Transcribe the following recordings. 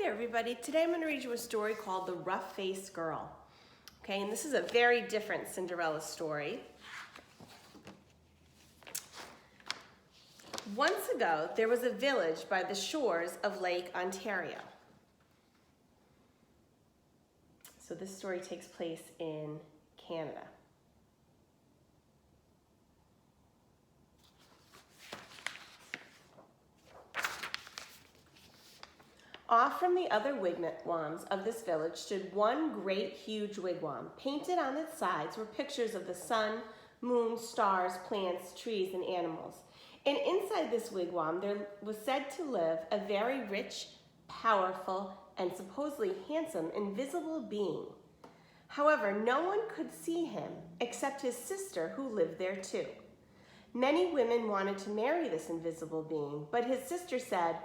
there, everybody. Today I'm going to read you a story called The Rough-Faced Girl. Okay, and this is a very different Cinderella story. Once ago, there was a village by the shores of Lake Ontario. So this story takes place in Canada. Off from the other wigwams of this village stood one great huge wigwam. Painted on its sides were pictures of the sun, moon, stars, plants, trees, and animals. And inside this wigwam there was said to live a very rich, powerful, and supposedly handsome invisible being. However, no one could see him except his sister who lived there too. Many women wanted to marry this invisible being, but his sister said,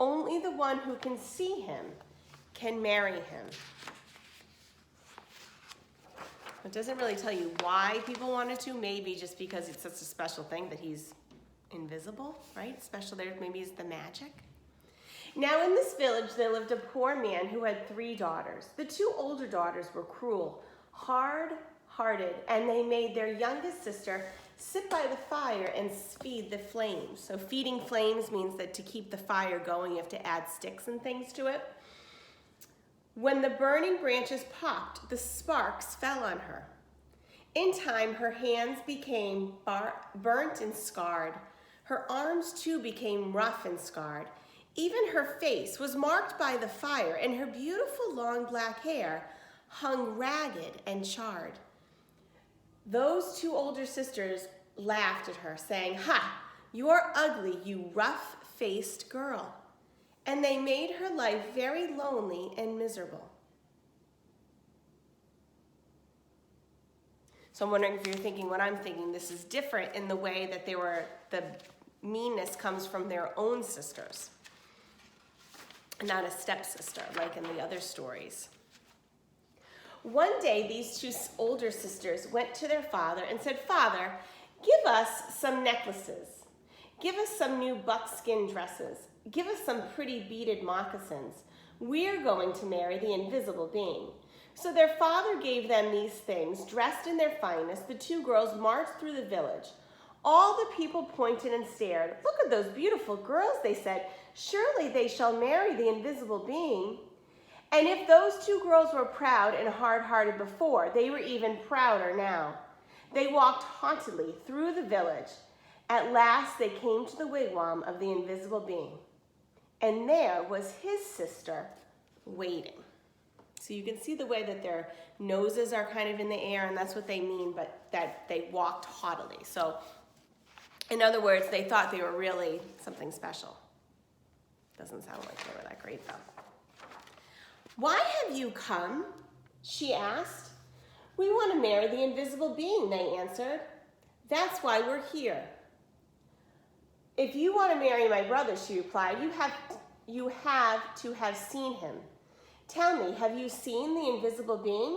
only the one who can see him can marry him. It doesn't really tell you why people wanted to, maybe just because it's such a special thing that he's invisible, right? Special there, maybe is the magic. Now in this village there lived a poor man who had 3 daughters. The 2 older daughters were cruel, hard-hearted, and they made their youngest sister sit by the fire and feed the flames. So feeding flames means that to keep the fire going, you have to add sticks and things to it. When the burning branches popped, the sparks fell on her. In time, her hands became burnt and scarred. Her arms too became rough and scarred. Even her face was marked by the fire, and her beautiful long black hair hung ragged and charred. Those 2 older sisters laughed at her, saying, "Ha, you're ugly, you rough-faced girl." And they made her life very lonely and miserable. So I'm wondering if you're thinking what I'm thinking. This is different in the way that the meanness comes from their own sisters, not a stepsister like in the other stories. One day, these 2 older sisters went to their father and said, "Father, give us some necklaces. Give us some new buckskin dresses. Give us some pretty beaded moccasins. We're going to marry the invisible being." So their father gave them these things. Dressed in their finest, the 2 girls marched through the village. All the people pointed and stared. "Look at those beautiful girls," they said. "Surely they shall marry the invisible being." And if those 2 girls were proud and hard-hearted before, they were even prouder now. They walked hauntedly through the village. At last they came to the wigwam of the invisible being. And there was his sister waiting. So you can see the way that their noses are kind of in the air, and that's what they mean, but that they walked haughtily. So in other words, they thought they were really something special. Doesn't sound like they were that great though. "Why have you come?" she asked. "We want to marry the invisible being," they answered. "That's why we're here." "If you want to marry my brother," she replied, you have to have seen him. "Tell me, have you seen the invisible being?"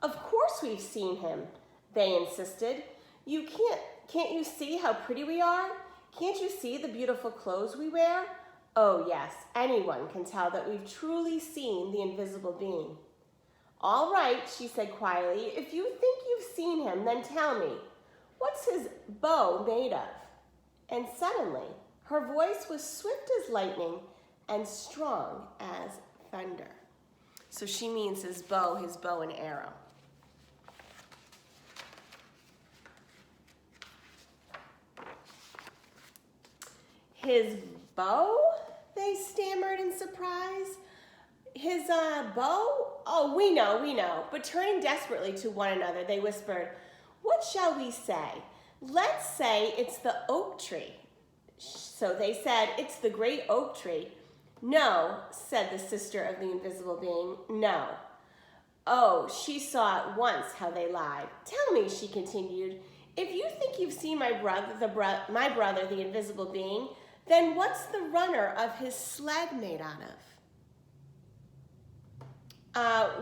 "Of course we've seen him," they insisted. Can't you see how pretty we are? Can't you see the beautiful clothes we wear?" "Oh yes, anyone can tell that we've truly seen the invisible being." "All right," she said quietly, "if you think you've seen him, then tell me, what's his bow made of?" And suddenly, her voice was swift as lightning and strong as thunder. So she means his bow and arrow. "His bow?" they stammered in surprise. "His bow? Oh, we know." But turning desperately to one another, they whispered, "What shall we say? Let's say it's the oak tree." So they said, "It's the great oak tree." "No," said the sister of the invisible being, "no." Oh, she saw at once how they lied. "Tell me," she continued, "if you think you've seen my brother, the invisible being, then what's the runner of his sled made out of?"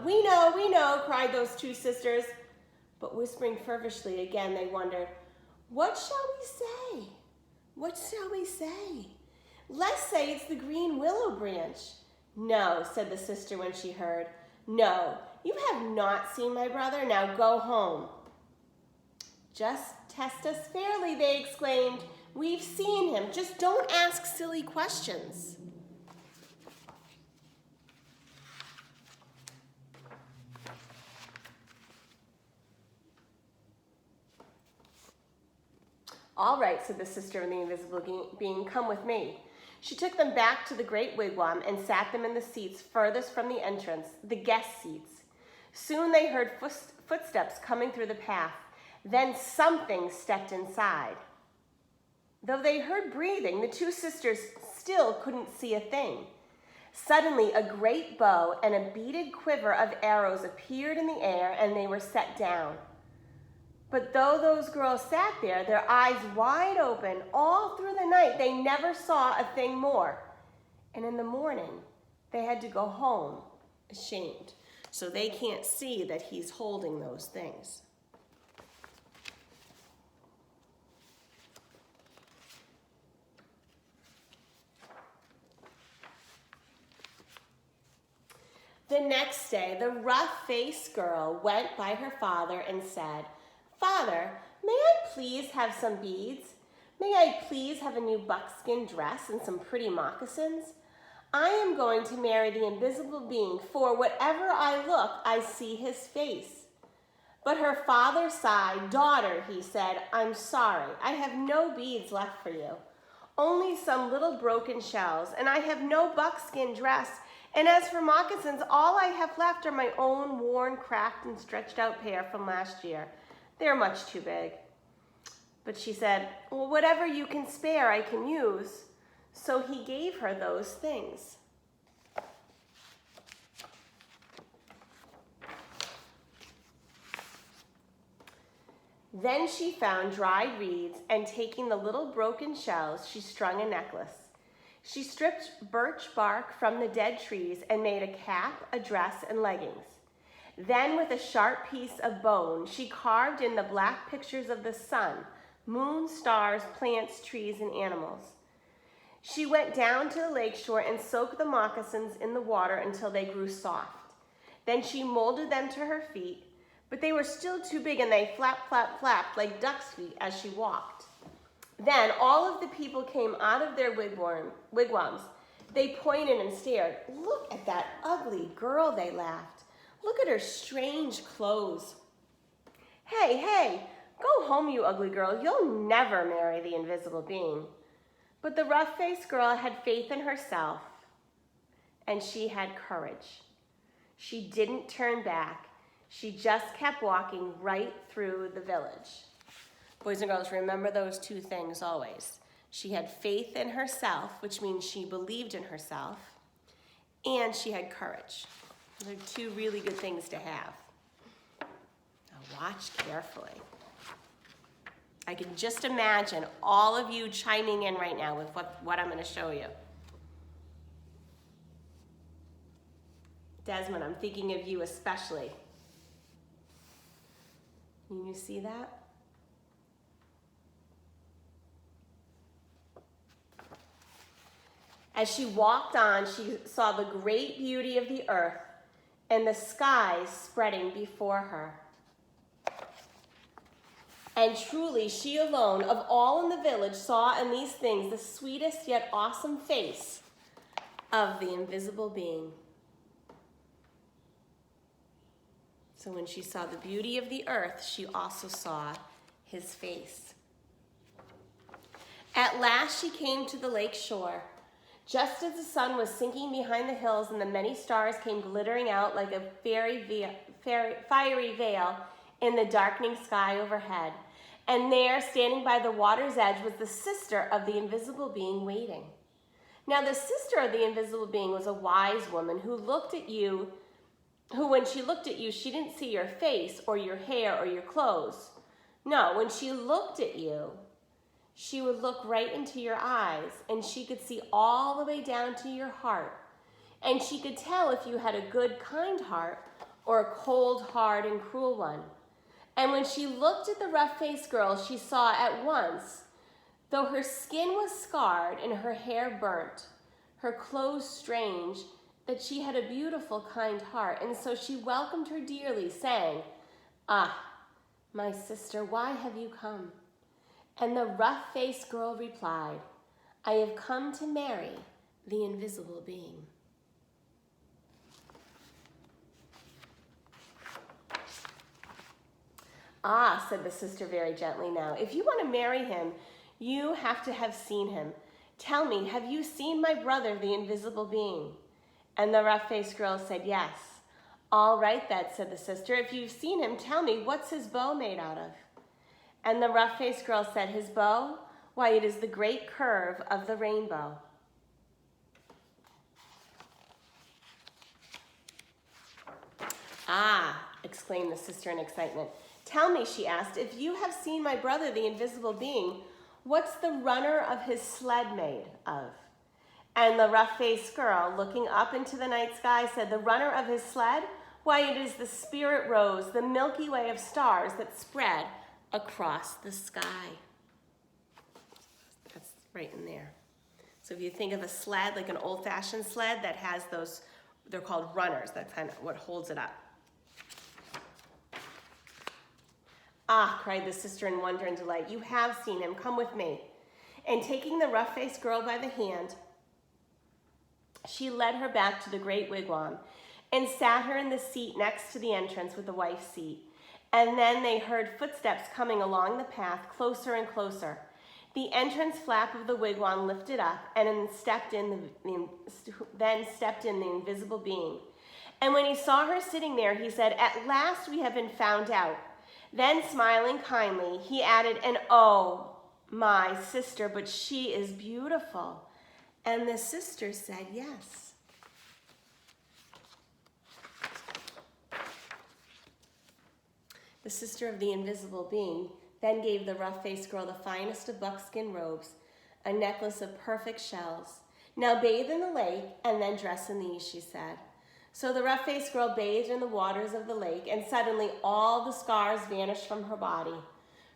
We know," cried those 2 sisters. But whispering fervently again, they wondered, "What shall we say? What shall we say? Let's say it's the green willow branch. "No," said the sister when she heard. "No, you have not seen my brother. Now go home." "Just test us fairly," they exclaimed. "We've seen him. Just don't ask silly questions." "All right," said the sister of the invisible being, "come with me." She took them back to the great wigwam and sat them in the seats furthest from the entrance, the guest seats. Soon they heard footsteps coming through the path. Then something stepped inside. Though they heard breathing, the two sisters still couldn't see a thing. Suddenly, a great bow and a beaded quiver of arrows appeared in the air, and they were set down. But though those girls sat there, their eyes wide open, all through the night, they never saw a thing more. And in the morning, they had to go home ashamed. So they can't see that he's holding those things. The next day, the rough-faced girl went by her father and said, "Father, may I please have some beads? May I please have a new buckskin dress and some pretty moccasins? I am going to marry the invisible being, for whatever I look, I see his face." But her father sighed. "Daughter," he said, "I'm sorry. I have no beads left for you. Only some little broken shells, and I have no buckskin dress. And as for moccasins, all I have left are my own worn, cracked, and stretched out pair from last year. They're much too big." But she said, "Well, whatever you can spare, I can use." So he gave her those things. Then she found dried reeds, and taking the little broken shells, she strung a necklace. She stripped birch bark from the dead trees and made a cap, a dress, and leggings. Then, with a sharp piece of bone, she carved in the black pictures of the sun, moon, stars, plants, trees, and animals. She went down to the lakeshore and soaked the moccasins in the water until they grew soft. Then she molded them to her feet, but they were still too big, and they flap, flap, flapped like duck's feet as she walked. Then all of the people came out of their wigwams. They pointed and stared. "Look at that ugly girl," they laughed. "Look at her strange clothes." "Hey, hey, go home, you ugly girl. You'll never marry the invisible being." But the rough-faced girl had faith in herself, and she had courage. She didn't turn back. She just kept walking right through the village. Boys and girls, remember those two things always. She had faith in herself, which means she believed in herself, and she had courage. Those are two really good things to have. Now watch carefully. I can just imagine all of you chiming in right now with what I'm going to show you. Desmond, I'm thinking of you especially. Can you see that? As she walked on, she saw the great beauty of the earth and the skies spreading before her. And truly, she alone of all in the village saw in these things the sweetest yet awesome face of the invisible being. So when she saw the beauty of the earth, she also saw his face. At last she came to the lake shore. Just as the sun was sinking behind the hills and the many stars came glittering out like a fiery veil in the darkening sky overhead. And there, standing by the water's edge, was the sister of the invisible being waiting. Now the sister of the invisible being was a wise woman who when she looked at you, she didn't see your face or your hair or your clothes. No, when she looked at you, she would look right into your eyes, and she could see all the way down to your heart. And she could tell if you had a good, kind heart or a cold, hard, and cruel one. And when she looked at the rough-faced girl, she saw at once, though her skin was scarred and her hair burnt, her clothes strange, that she had a beautiful, kind heart, and so she welcomed her dearly, saying, "Ah, my sister, why have you come?" And the rough-faced girl replied, "I have come to marry the invisible being." "Ah," said the sister very gently now, "if you want to marry him, you have to have seen him. Tell me, have you seen my brother, the invisible being?" And the rough-faced girl said, "Yes." "All right, then," said the sister, "if you've seen him, tell me, what's his bow made out of?" And the rough-faced girl said, "His bow? Why, it is the great curve of the rainbow." "Ah," exclaimed the sister in excitement. "Tell me," she asked, "if you have seen my brother, the invisible being, what's the runner of his sled made of?" And the rough-faced girl, looking up into the night sky, said, "The runner of his sled? Why, it is the spirit rose, the Milky Way of stars that spread across the sky." That's right in there. So if you think of a sled, like an old-fashioned sled that has those, they're called runners. That's kind of what holds it up. "Ah," cried the sister in wonder and delight, "you have seen him. Come with me." And taking the rough-faced girl by the hand, she led her back to the great wigwam and sat her in the seat next to the entrance with the wife's seat. And then they heard footsteps coming along the path, closer and closer. The entrance flap of the wigwam lifted up, and then stepped in the invisible being. And when he saw her sitting there, he said, "At last we have been found out." Then, smiling kindly, he added, "And oh, my sister, but she is beautiful." And the sister said, "Yes." The sister of the invisible being then gave the rough-faced girl the finest of buckskin robes, a necklace of perfect shells. "Now bathe in the lake, and then dress in these," she said. So the rough-faced girl bathed in the waters of the lake, and suddenly all the scars vanished from her body.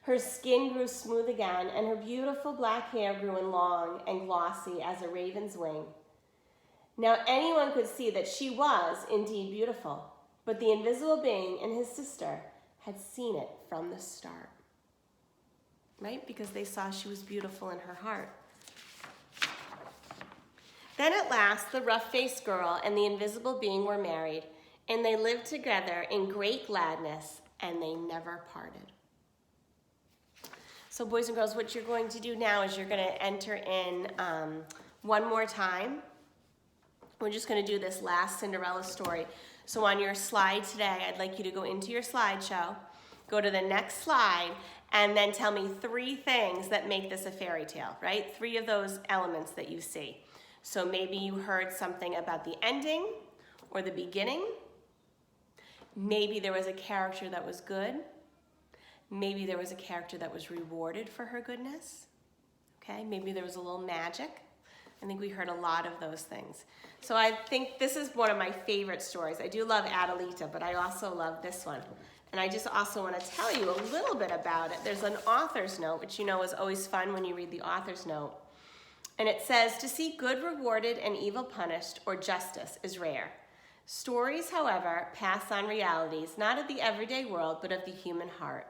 Her skin grew smooth again, and her beautiful black hair grew in long and glossy as a raven's wing. Now anyone could see that she was indeed beautiful, but the invisible being and his sister had seen it from the start. Right? Because they saw she was beautiful in her heart. Then at last, the rough-faced girl and the invisible being were married, and they lived together in great gladness, and they never parted. So boys and girls, what you're going to do now is you're going to enter in one more time. We're just going to do this last Cinderella story. So on your slide today, I'd like you to go into your slideshow, go to the next slide, and then tell me 3 things that make this a fairy tale, right? 3 of those elements that you see. So maybe you heard something about the ending or the beginning. Maybe there was a character that was good. Maybe there was a character that was rewarded for her goodness. Okay, maybe there was a little magic. I think we heard a lot of those things. So I think this is one of my favorite stories. I do love Adelita, but I also love this one. And I just also want to tell you a little bit about it. There's an author's note, which you know is always fun when you read the author's note. And it says, "To see good rewarded and evil punished, or justice, is rare. Stories, however, pass on realities, not of the everyday world, but of the human heart."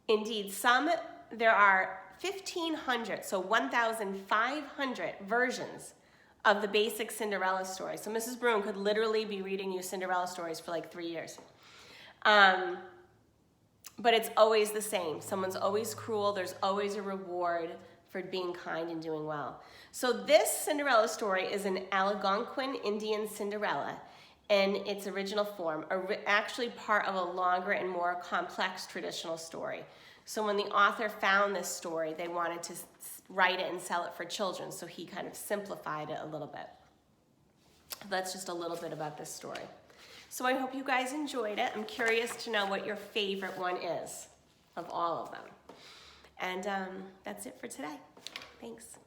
Indeed, there are 1,500, so 1,500 versions of the basic Cinderella story. So Mrs. Broom could literally be reading you Cinderella stories for like 3 years. But it's always the same. Someone's always cruel. There's always a reward for being kind and doing well. So this Cinderella story is an Algonquin Indian Cinderella in its original form, actually part of a longer and more complex traditional story. So when the author found this story, they wanted to write it and sell it for children, so he kind of simplified it a little bit. That's just a little bit about this story. So I hope you guys enjoyed it. I'm curious to know what your favorite one is of all of them. And that's it for today. Thanks.